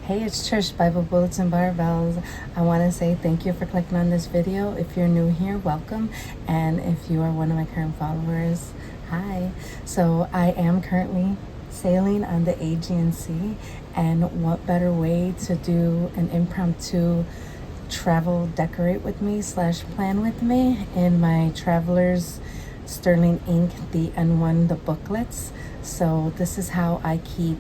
Hey, it's Trish, Bible Bullets and Barbells. I want to say thank you for clicking on this video. If you're new here, welcome. And if you are one of my current followers, hi. So I am currently sailing on the Aegean Sea. And what better way to do an impromptu travel decorate with me / plan with me in my Traveler's Sterling ink, the N1, the booklets. So this is how I keep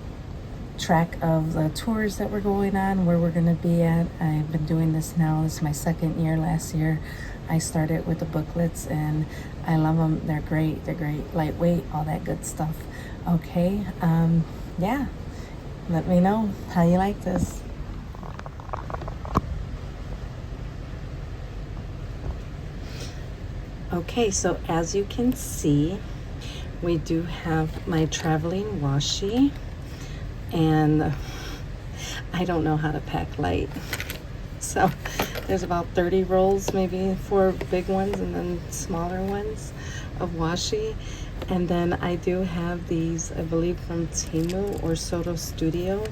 track of the tours that we're going on, where we're going to be at. I've been doing this now. This is my second year. Last year I started with the booklets and I love them. They're great. They're great. Lightweight, all that good stuff. Okay. Yeah. Let me know how you like this. Okay, so as you can see, we do have my traveling washi. And I don't know how to pack light. So there's about 30 rolls, maybe 4 big ones and then smaller ones of washi. And then I do have these, I believe from Temu or Soto Studio,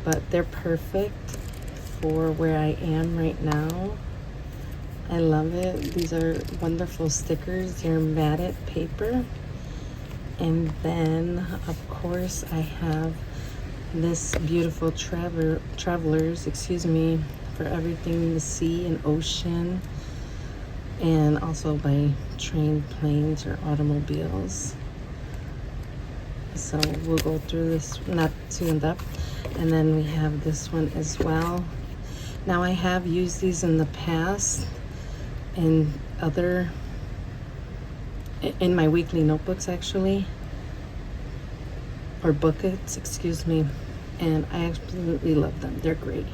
but they're perfect for where I am right now. I love it. These are wonderful stickers. They're matted paper. And then of course I have this beautiful travelers, for everything, the sea and ocean, and also by train, planes, or automobiles. So we'll go through this, not too in depth. And then we have this one as well. Now I have used these in the past in my weekly notebooks actually, or booklets, and I absolutely love them. They're great.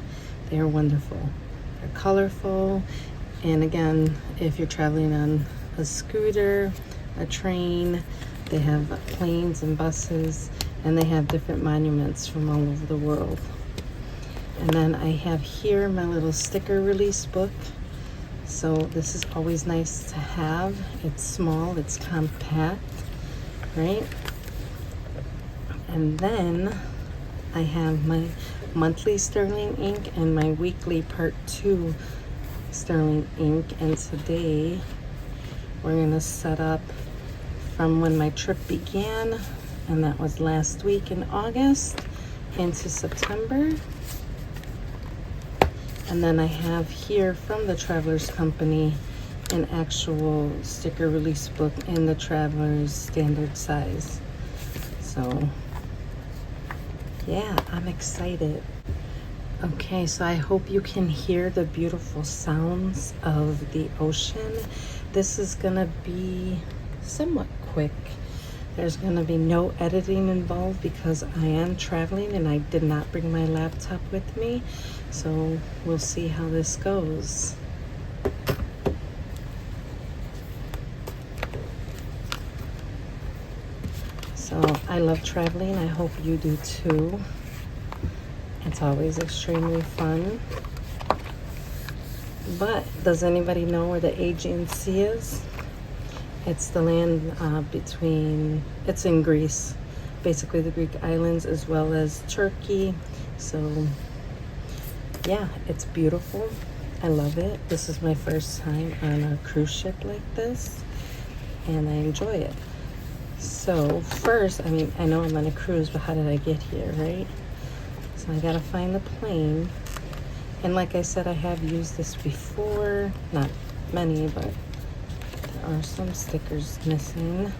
They are wonderful. They're colorful, and again, if you're traveling on a scooter, a train, they have planes and buses, and they have different monuments from all over the world. And then I have here my little sticker release book. So this is always nice to have. It's small, it's compact, right? And then I have my monthly Sterling ink and my weekly part 2 Sterling ink. And today we're gonna set up from when my trip began, and that was last week in August, into September. And then I have here from the Travelers Company an actual sticker release book in the Travelers standard size. So yeah, I'm excited. Okay, so I hope you can hear the beautiful sounds of the ocean. This is gonna be somewhat quick. There's gonna be no editing involved because I am traveling and I did not bring my laptop with me. So we'll see how this goes. So I love traveling. I hope you do too. It's always extremely fun. But does anybody know where the Aegean Sea is? It's the land it's in Greece, basically the Greek islands as well as Turkey. So yeah, it's beautiful. I love it. This is my first time on a cruise ship like this, and I enjoy it. So first, I know I'm on a cruise, but how did I get here, right? So I gotta find the plane. And like I said, I have used this before. Not many, but there are some stickers missing.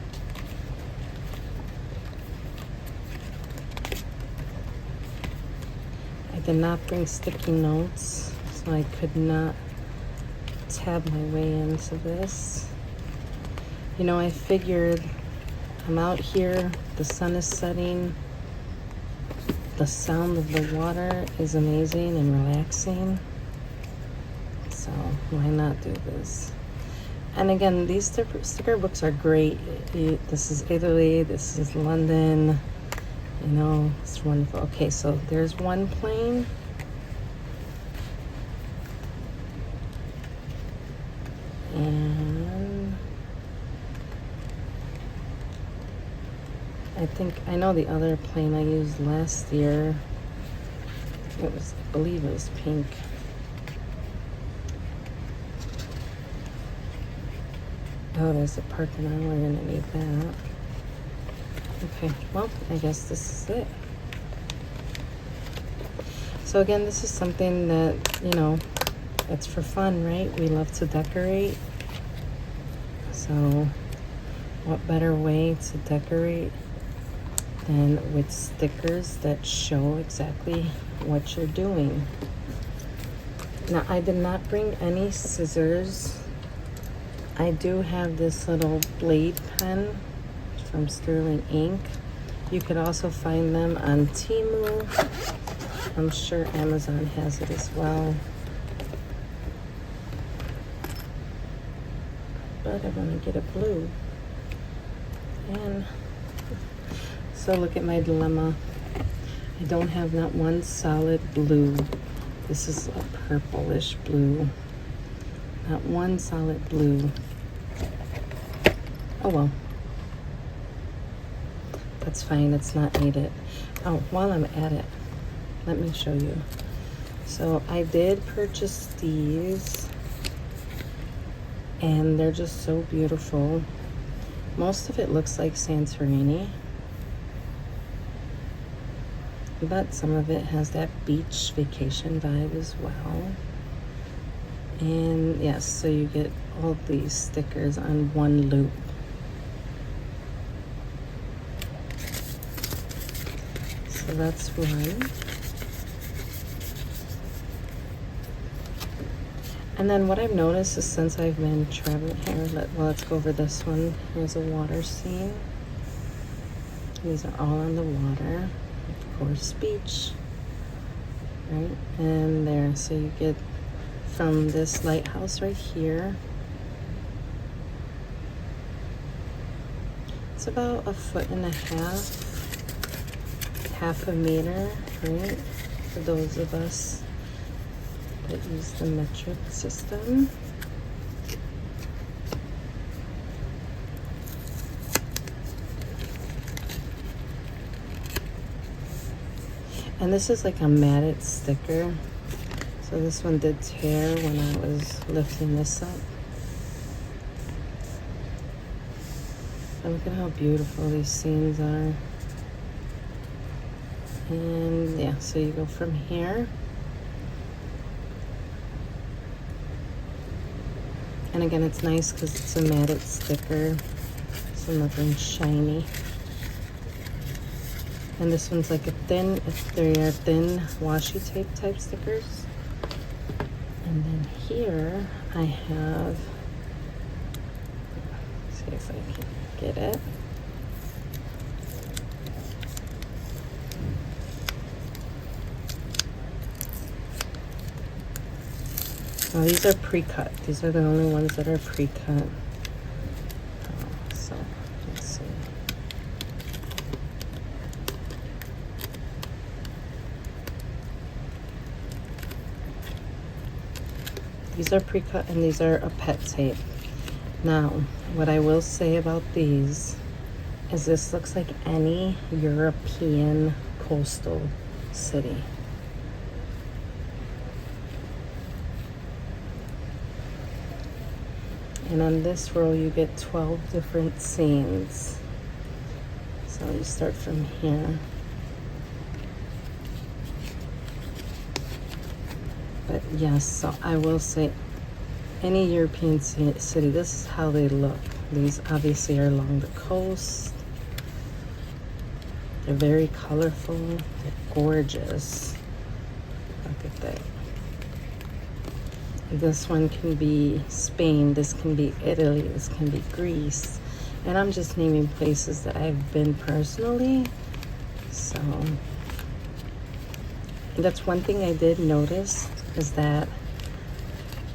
I did not bring sticky notes, so I could not tab my way into this. You know, I figured I'm out here, the sun is setting, the sound of the water is amazing and relaxing, so why not do this? And again, these sticker books are great. This is Italy, this is London, you know, it's wonderful. Okay, so there's one plane. And I think I know the other plane I used last year. I believe it was pink. Oh, there's the Parthenon. We're gonna need that. Okay, well, I guess this is it. So again, this is something that, you know, it's for fun, right? We love to decorate. So what better way to decorate than with stickers that show exactly what you're doing. Now, I did not bring any scissors. I do have this little blade pen from Sterling Ink. You could also find them on Temu. I'm sure Amazon has it as well. But I want to get a blue. And so look at my dilemma. I don't have not one solid blue. This is a purplish blue. Not one solid blue. Oh well. That's fine, it's not needed. Oh, while I'm at it, let me show you. So I did purchase these, and they're just so beautiful. Most of it looks like Santorini, but some of it has that beach vacation vibe as well. And yes, so you get all these stickers on one loop. So that's one. And then what I've noticed is since I've been traveling here, let's go over this one. Here's a water scene. These are all on the water. Of course, beach. Right? And there, so you get from this lighthouse right here. It's about 1.5 feet. Half a meter, right? For those of us that use the metric system. And this is like a matted sticker. So this one did tear when I was lifting this up. But look at how beautiful these scenes are. And yeah, so you go from here. And again, it's nice because it's a matted sticker, so nothing shiny. And this one's like a thin, they're thin washi tape type stickers. And then here I have, let's see if I can get it. Oh, these are pre-cut. These are the only ones that are pre-cut. So, let's see. These are pre-cut and these are a pet tape. Now, what I will say about these is this looks like any European coastal city. And on this roll, you get 12 different scenes. So you start from here. But yes, so I will say any European city, this is how they look. These obviously are along the coast. They're very colorful. They're gorgeous. Look at that. This one can be Spain, this can be Italy, this can be Greece. And I'm just naming places that I've been personally. So that's one thing I did notice, is that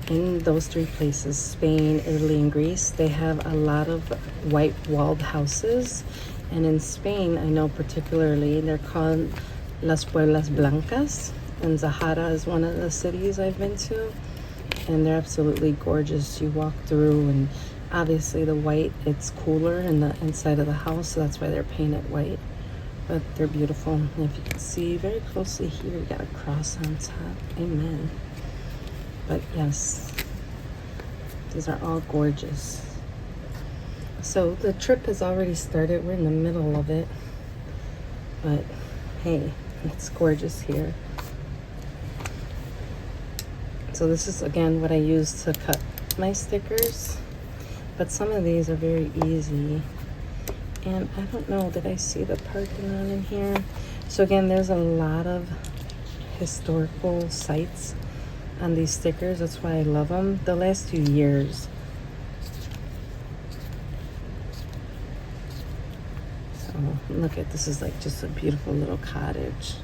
in those three places, Spain, Italy, and Greece, they have a lot of white walled houses. And in Spain, I know particularly, they're called Las Pueblas Blancas. And Zahara is one of the cities I've been to. And they're absolutely gorgeous. You walk through, and obviously the white, it's cooler in the inside of the house, so that's why they're painted white. but they're beautiful. And if you can see very closely here, you got a cross on top. Amen. But yes, these are all gorgeous. So the trip has already started. We're in the middle of it, but hey, it's gorgeous here. So this is again what I use to cut my stickers, but some of these are very easy. And I don't know, did I see the Parthenon in here? So again, there's a lot of historical sites on these stickers. That's why I love them. The last few years. So look at, this is like just a beautiful little cottage.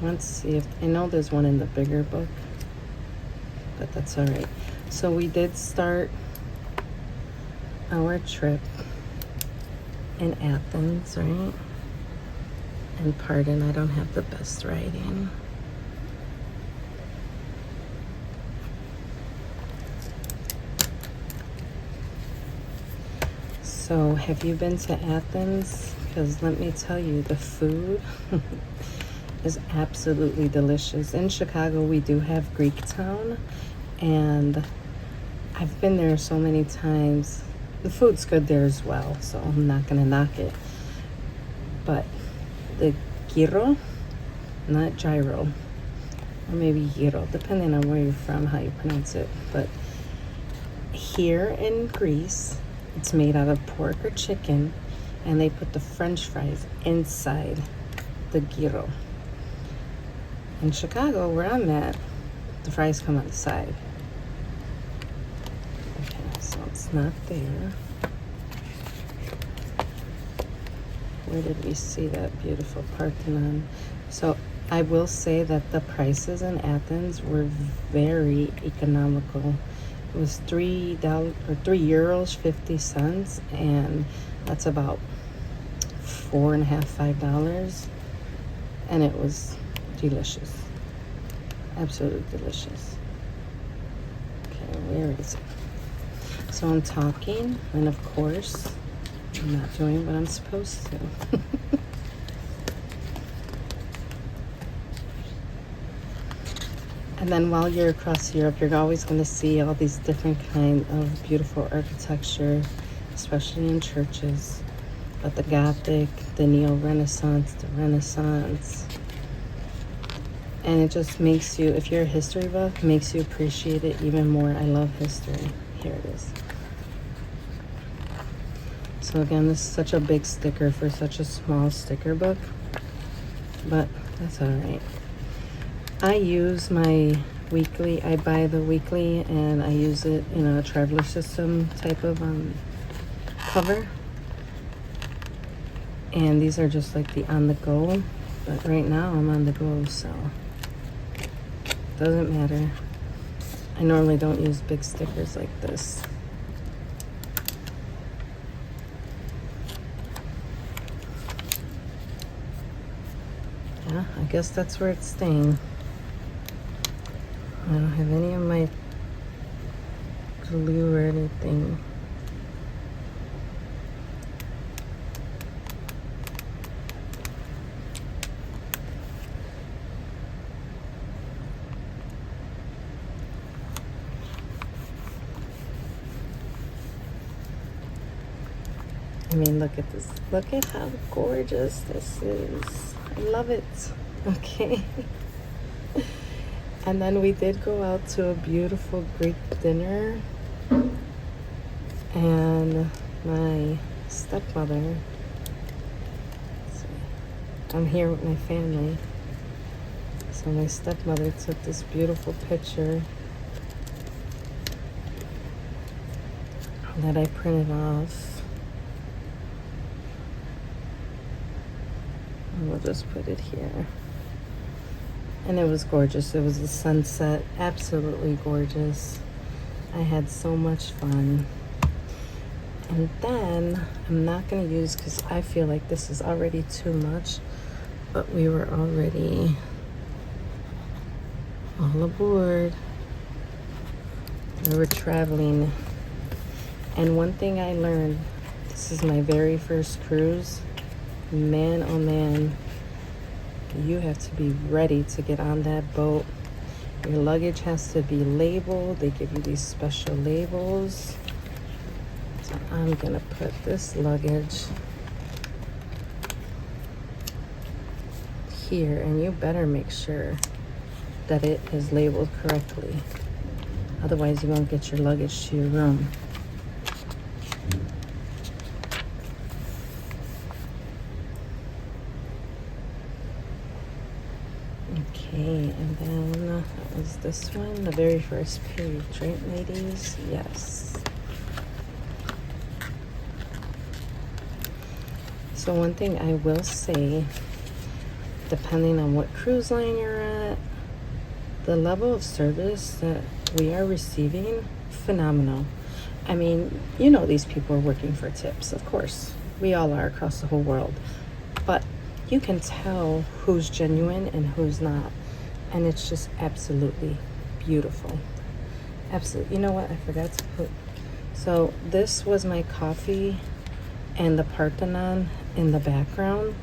Let's see if, I know there's one in the bigger book, but that's all right. So we did start our trip in Athens, right? And pardon, I don't have the best writing. So have you been to Athens? Because let me tell you, the food is absolutely delicious. In Chicago, we do have Greek Town, and I've been there so many times. The food's good there as well, so I'm not gonna knock it. But the gyro, not gyro, or maybe gyro, depending on where you're from, how you pronounce it. But here in Greece, it's made out of pork or chicken, and they put the French fries inside the gyro. In Chicago, where I'm at, the fries come on the side. Okay, so it's not there. Where did we see that beautiful Parthenon? So I will say that the prices in Athens were very economical. It was $3 or €3, 50 cents, and that's about $4.50, $5, and it was delicious, absolutely delicious. Okay, where is it? So I'm talking, and of course, I'm not doing what I'm supposed to. And then while you're across Europe, you're always going to see all these different kind of beautiful architecture, especially in churches. But the Gothic, the Neo-Renaissance, the Renaissance. And it just makes you, if you're a history buff, makes you appreciate it even more. I love history. Here it is. So again, this is such a big sticker for such a small sticker book, but that's all right. I use my weekly, I buy the weekly and I use it in a traveler system type of cover. And these are just like the on the go, but right now I'm on the go, so doesn't matter. I normally don't use big stickers like this. Yeah, I guess that's where it's staying. I don't have any of my glue or anything. I mean, look at this. Look at how gorgeous this is. I love it. Okay. And then we did go out to a beautiful Greek dinner. And my stepmother, I'm here with my family. So my stepmother took this beautiful picture that I printed off. And we'll just put it here. And it was gorgeous. It was the sunset, absolutely gorgeous. I had so much fun. And then I'm not going to use, because I feel like this is already too much, but we were already all aboard. We were traveling, and one thing I learned, this is my very first cruise, man oh man, you have to be ready to get on that boat. Your luggage has to be labeled. They give you these special labels. So I'm gonna put this luggage here, and you better make sure that it is labeled correctly. Otherwise, you won't get your luggage to your room. Okay, and then that was this one, the very first page, right, ladies? Yes. So one thing I will say, depending on what cruise line you're at, the level of service that we are receiving, phenomenal. I mean, you know, these people are working for tips, of course. We all are across the whole world. But you can tell who's genuine and who's not. And it's just absolutely beautiful. Absolutely. You know what? I forgot to put. So this was my coffee and the Parthenon in the background.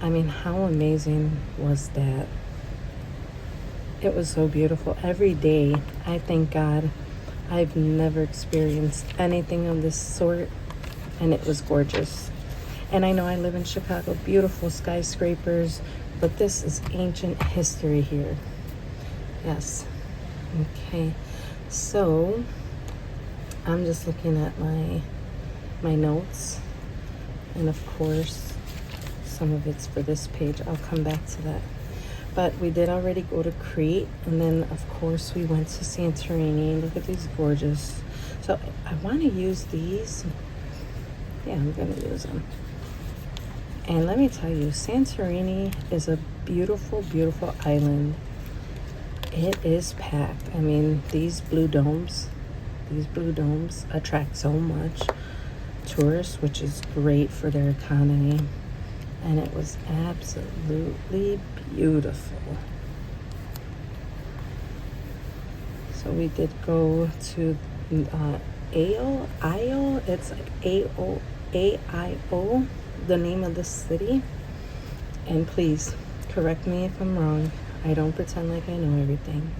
I mean, how amazing was that? It was so beautiful. Every day, I thank God, I've never experienced anything of this sort, and it was gorgeous. And I know I live in Chicago, beautiful skyscrapers, but this is ancient history here. Yes. Okay. So I'm just looking at my notes, and of course some of it's for this page. I'll come back to that. But we did already go to Crete, and then of course we went to Santorini. Look at these gorgeous. So I want to use these. Yeah, I'm gonna use them. And let me tell you, Santorini is a beautiful, beautiful island. It is packed. I mean, these blue domes attract so much tourists, which is great for their economy. And it was absolutely beautiful. So we did go to Aio. It's like Aio, the name of the city. And please correct me if I'm wrong. I don't pretend like I know everything,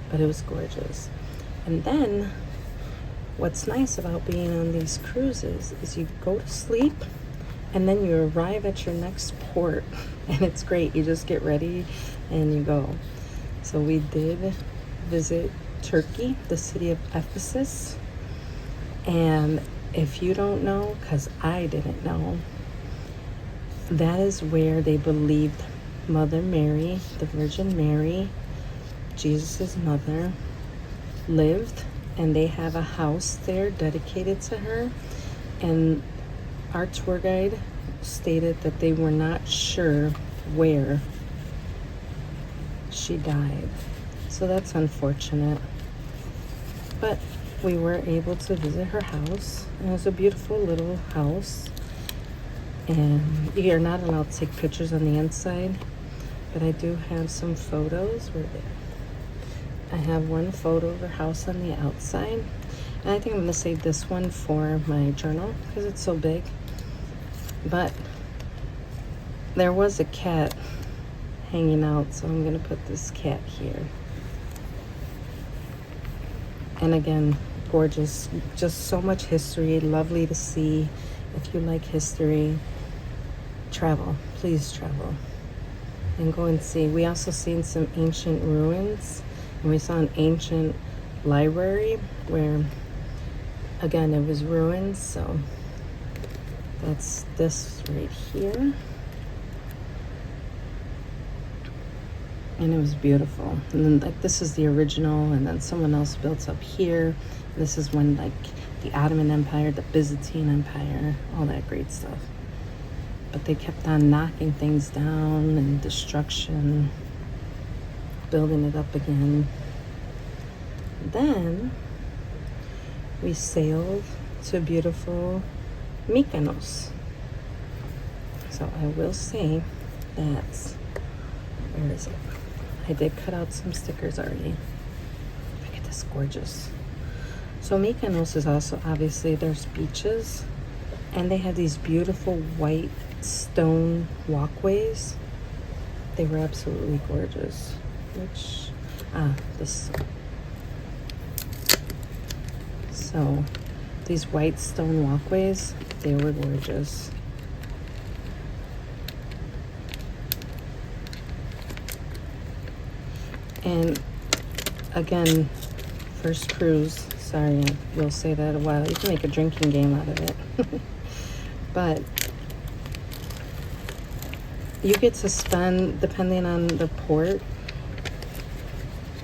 but it was gorgeous. And then what's nice about being on these cruises is you go to sleep, and then you arrive at your next port, and it's great. You just get ready and you go. So we did visit Turkey, the city of Ephesus. And if you don't know, because I didn't know, that is where they believed Mother Mary, the Virgin Mary, Jesus' mother, lived. And they have a house there dedicated to her. And our tour guide stated that they were not sure where she died. So that's unfortunate. But we were able to visit her house. It was a beautiful little house. And you're not allowed to take pictures on the inside, but I do have some photos. Where I have one photo of her house on the outside. And I think I'm going to save this one for my journal because it's so big. But there was a cat hanging out, so I'm going to put this cat here. And again, gorgeous. Just so much history. Lovely to see. If you like history, travel. Please travel. And go and see. We also seen some ancient ruins. And we saw an ancient library where, again, it was ruins. So that's this right here. And it was beautiful. And then like this is the original, and then someone else built up here. This is when like the Ottoman Empire, the Byzantine Empire, all that great stuff. But they kept on knocking things down and destruction, building it up again. Then we sailed to beautiful Mykonos. So I will say that, where is it? I did cut out some stickers already. Look at this gorgeous. So Mykonos is also, obviously, there's beaches, and they have these beautiful white stone walkways. They were absolutely gorgeous. This. So these white stone walkways, they were gorgeous. And again, first cruise. Sorry, I will say that a while. You can make a drinking game out of it. But you get to spend, depending on the port,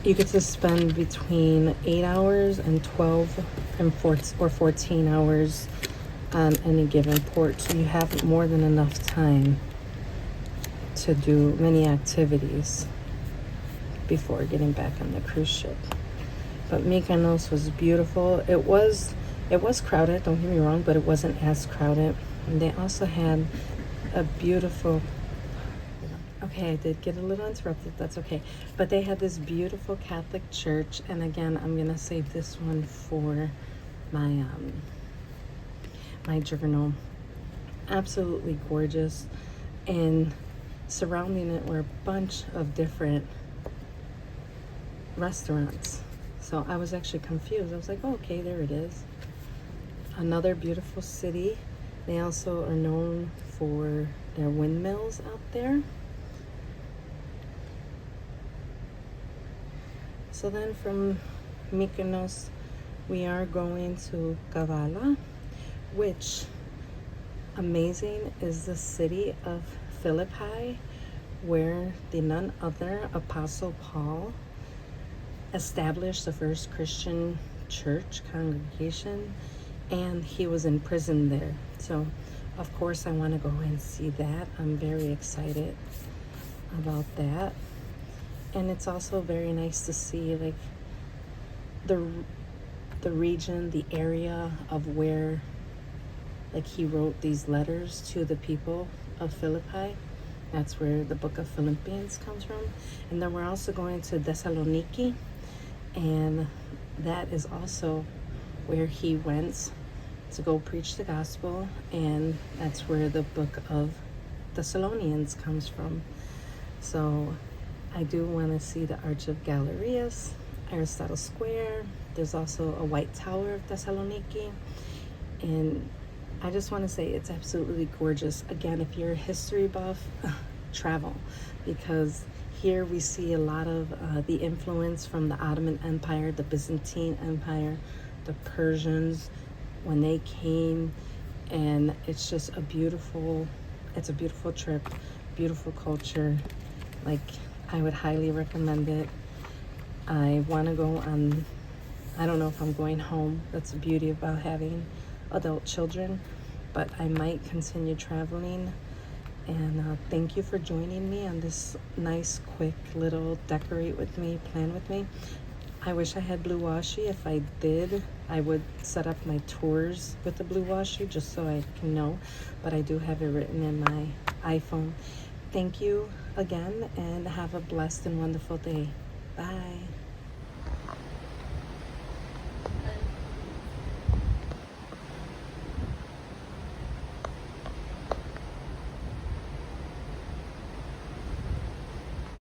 you get to spend between 8 hours and 12 and 14 hours on any given port. So you have more than enough time to do many activities before getting back on the cruise ship. But Mykonos was beautiful. It was crowded, don't get me wrong, but it wasn't as crowded. And they also had a beautiful, okay, I did get a little interrupted, that's okay. But they had this beautiful Catholic church, and again, I'm gonna save this one for my my journal. Absolutely gorgeous. And surrounding it were a bunch of different restaurants. So I was actually confused. I was like, oh, okay, there it is. Another beautiful city. They also are known for their windmills out there. So then from Mykonos, we are going to Kavala, which, amazing, is the city of Philippi, where the none other Apostle Paul established the first Christian church congregation, and he was in prison there. So of course I want to go and see that. I'm very excited about that. And it's also very nice to see like the region, the area of where like he wrote these letters to the people of Philippi. That's where the book of Philippians comes from. And then we're also going to Thessaloniki, and that is also where he went to go preach the gospel, and that's where the book of Thessalonians comes from. So I do want to see the Arch of Galerius, Aristotle Square. There's also a White Tower of Thessaloniki, and I just want to say it's absolutely gorgeous. Again, if you're a history buff, travel, because here we see a lot of the influence from the Ottoman Empire, the Byzantine Empire, the Persians, when they came, and it's just a beautiful trip, beautiful culture. Like, I would highly recommend it. I want to go on, I don't know if I'm going home. That's the beauty about having adult children, but I might continue traveling. And thank you for joining me on this nice, quick little decorate with me, plan with me. I wish I had blue washi. If I did, I would set up my tours with the blue washi just so I can know, but I do have it written in my iPhone. Thank you again, and have a blessed and wonderful day. Bye.